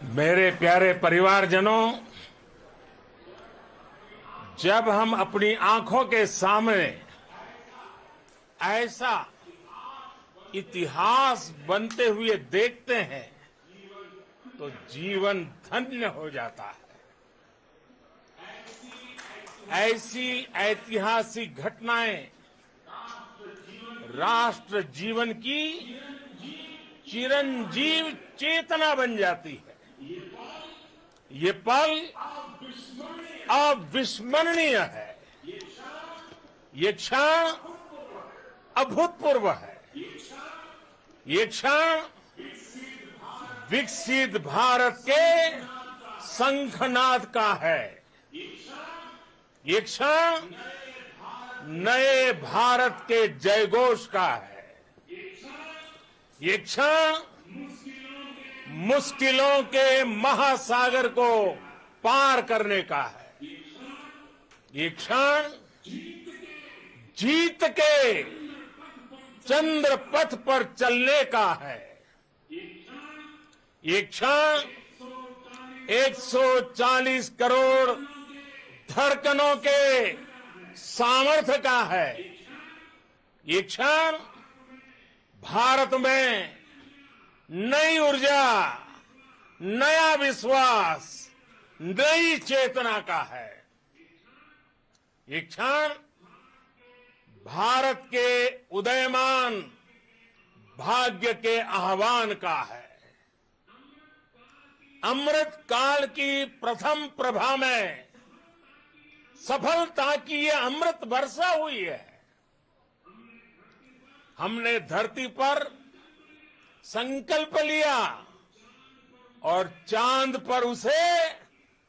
मेरे प्यारे परिवारजनों, जब हम अपनी आंखों के सामने ऐसा इतिहास बनते हुए देखते हैं तो जीवन धन्य हो जाता है। ऐसी ऐतिहासिक घटनाएं राष्ट्र जीवन की चिरंजीव चेतना बन जाती है। ये पल अविस्मरणीय है। ये क्षण अभूतपूर्व है। ये क्षण विकसित भारत के शंखनाद का है। ये क्षण नए भारत के जयघोष का है। ये क्षण मुश्किलों के महासागर को पार करने का है। ये क्षण जीत के चंद्र पथ पर चलने का है। ये क्षण 140 करोड़ धड़कनों के सामर्थ्य का है। ये क्षण भारत में नई ऊर्जा, नया विश्वास, नई चेतना का है। ये क्षण भारत के उदयमान भाग्य के आह्वान का है। अमृत काल की प्रथम प्रभा में सफलता की ये अमृत वर्षा हुई है। हमने धरती पर संकल्प लिया और चांद पर उसे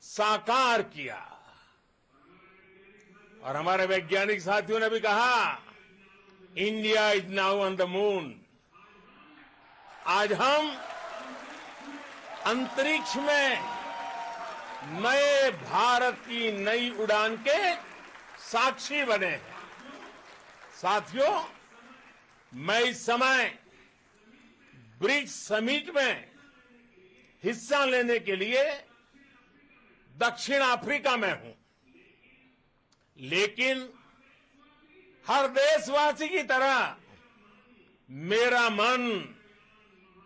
साकार किया। और हमारे वैज्ञानिक साथियों ने भी कहा, India is now on the moon. आज हम अंतरिक्ष में नए भारत की नई उड़ान के साक्षी बने हैं। साथियों, मैं इस समय ब्रिक्स समिट में हिस्सा लेने के लिए दक्षिण अफ्रीका में हूं, लेकिन हर देशवासी की तरह मेरा मन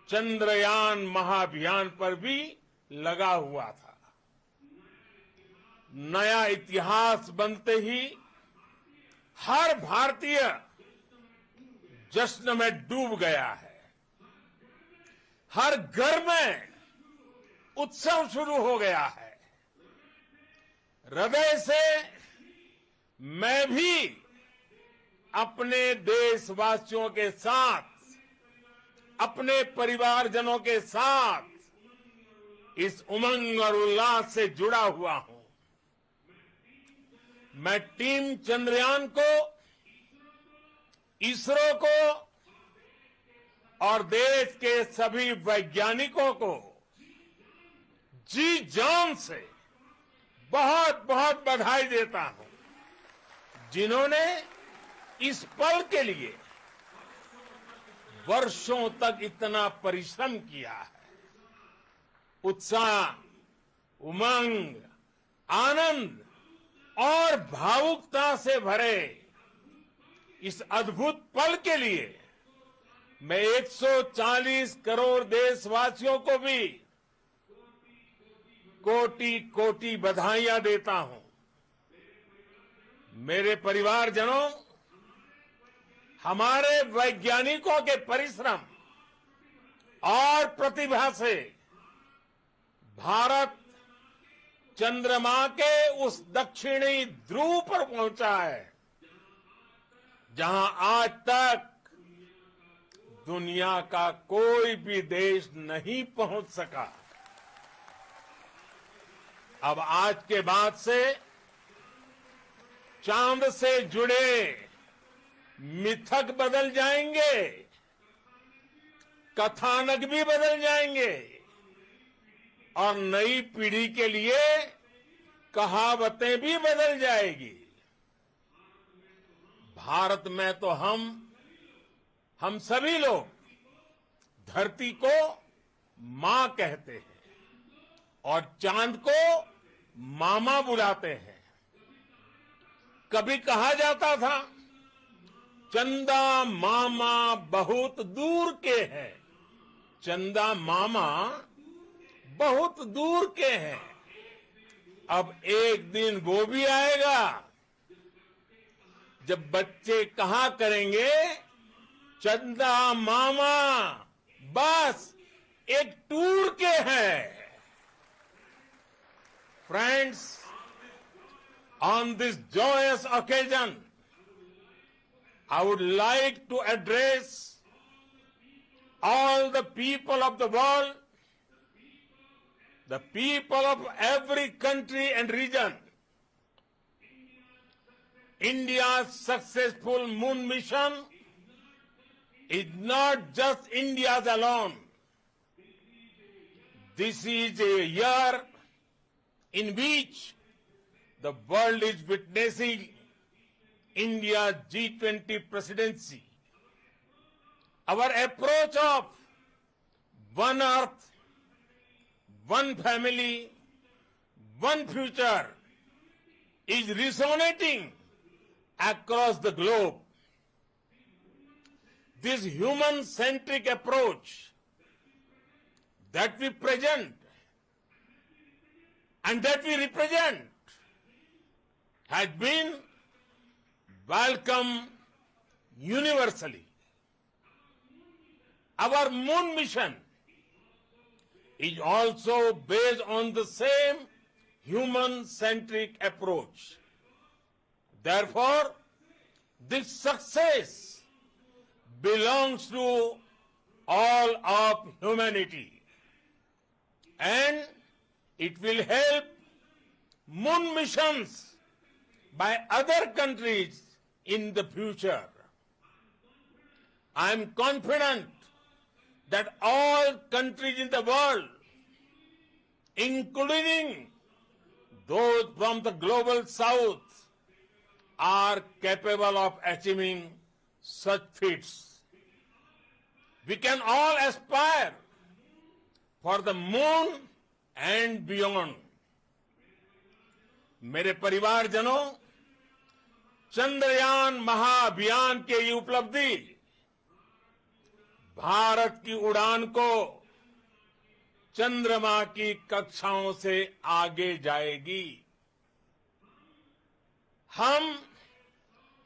चंद्रयान महाअभियान पर भी लगा हुआ था। नया इतिहास बनते ही हर भारतीय जश्न में डूब गया है। हर घर में उत्सव शुरू हो गया है। हृदय से मैं भी अपने देशवासियों के साथ, अपने परिवारजनों के साथ इस उमंग और उल्लास से जुड़ा हुआ हूं। मैं टीम चंद्रयान को, इसरो को और देश के सभी वैज्ञानिकों को जी जान से बहुत बहुत बधाई देता हूं, जिन्होंने इस पल के लिए वर्षों तक इतना परिश्रम किया है। उत्साह, उमंग, आनंद और भावुकता से भरे इस अद्भुत पल के लिए मैं 140 करोड़ देशवासियों को भी कोटि कोटि बधाइयां देता हूं। मेरे परिवारजनों, हमारे वैज्ञानिकों के परिश्रम और प्रतिभा से भारत चंद्रमा के उस दक्षिणी ध्रुव पर पहुंचा है, जहां आज तक दुनिया का कोई भी देश नहीं पहुंच सका। अब आज के बाद से चांद से जुड़े मिथक बदल जाएंगे, कथानक भी बदल जाएंगे और नई पीढ़ी के लिए कहावतें भी बदल जाएगी। भारत में तो हम सभी लोग धरती को मां कहते हैं। और चांद को मामा बुलाते हैं। कभी कहा जाता था चंदा मामा बहुत दूर के हैं। चंदा मामा बहुत दूर के हैं। अब एक दिन वो भी आएगा जब बच्चे कहा करेंगे चंदा मामा बस एक टूर के हैं। Friends, on this joyous occasion, I would like to address all the people of the world, the people of every country and region. India's successful moon mission is not just India's alone. This is a year in which the world is witnessing India's G20 presidency. Our approach of one earth, one family, one future is resonating across the globe. This human-centric approach that we present and that we represent has been welcomed universally. Our moon mission is also based on the same human-centric approach. Therefore, this success belongs to all of humanity, and it will help moon missions by other countries in the future. I am confident that all countries in the world, including those from the global south, are capable of achieving such feats. We can all aspire for the moon and beyond. मेरे परिवारजनों, चंद्रयान महाअभियान की ये उपलब्धि भारत की उड़ान को चंद्रमा की कक्षाओं से आगे जाएगी। हम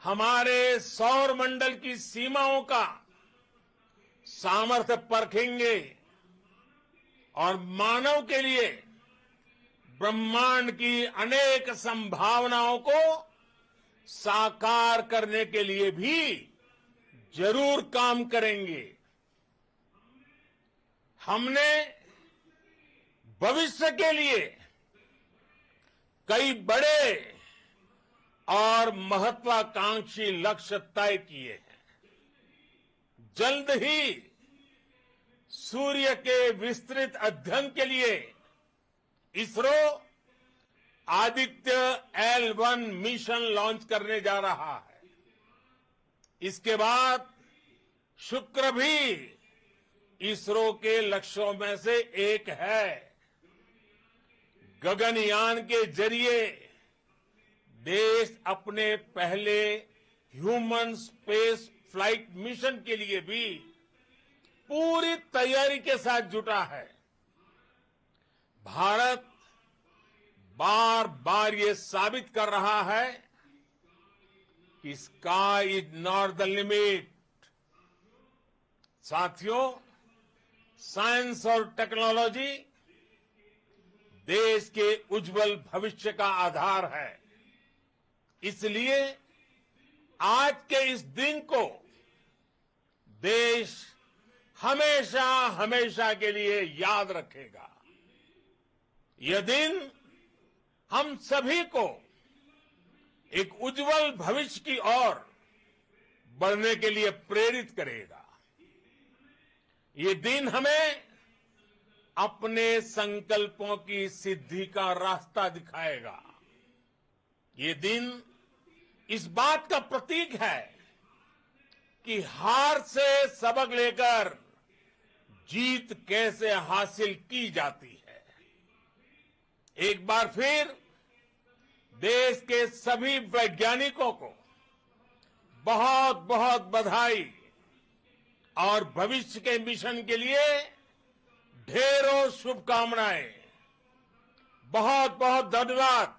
हमारे सौर मंडल की सीमाओं का सामर्थ्य परखेंगे और मानव के लिए ब्रह्मांड की अनेक संभावनाओं को साकार करने के लिए भी जरूर काम करेंगे। हमने भविष्य के लिए कई बड़े और महत्वाकांक्षी लक्ष्य तय किए हैं। जल्द ही सूर्य के विस्तृत अध्ययन के लिए ISRO Aditya L1 mission launch करने जा रहा है। इसके बाद शुक्र भी इसरो के लक्ष्यों में से एक है। गगनयान के जरिए देश अपने पहले ह्यूमन स्पेस फ्लाइट मिशन के लिए भी पूरी तैयारी के साथ जुटा है। भारत बार बार ये साबित कर रहा है कि sky is not the limit. साथियों, साइंस और टेक्नोलॉजी देश के उज्जवल भविष्य का आधार है। इसलिए आज के इस दिन को देश हमेशा हमेशा के लिए याद रखेगा। यह दिन हम सभी को एक उज्जवल भविष्य की ओर बढ़ने के लिए प्रेरित करेगा। ये दिन हमें अपने संकल्पों की सिद्धि का रास्ता दिखाएगा। ये दिन इस बात का प्रतीक है कि हार से सबक लेकर जीत कैसे हासिल की जाती है। एक बार फिर देश के सभी वैज्ञानिकों को बहुत बहुत बधाई और भविष्य के मिशन के लिए ढेरों शुभकामनाएं। बहुत बहुत धन्यवाद।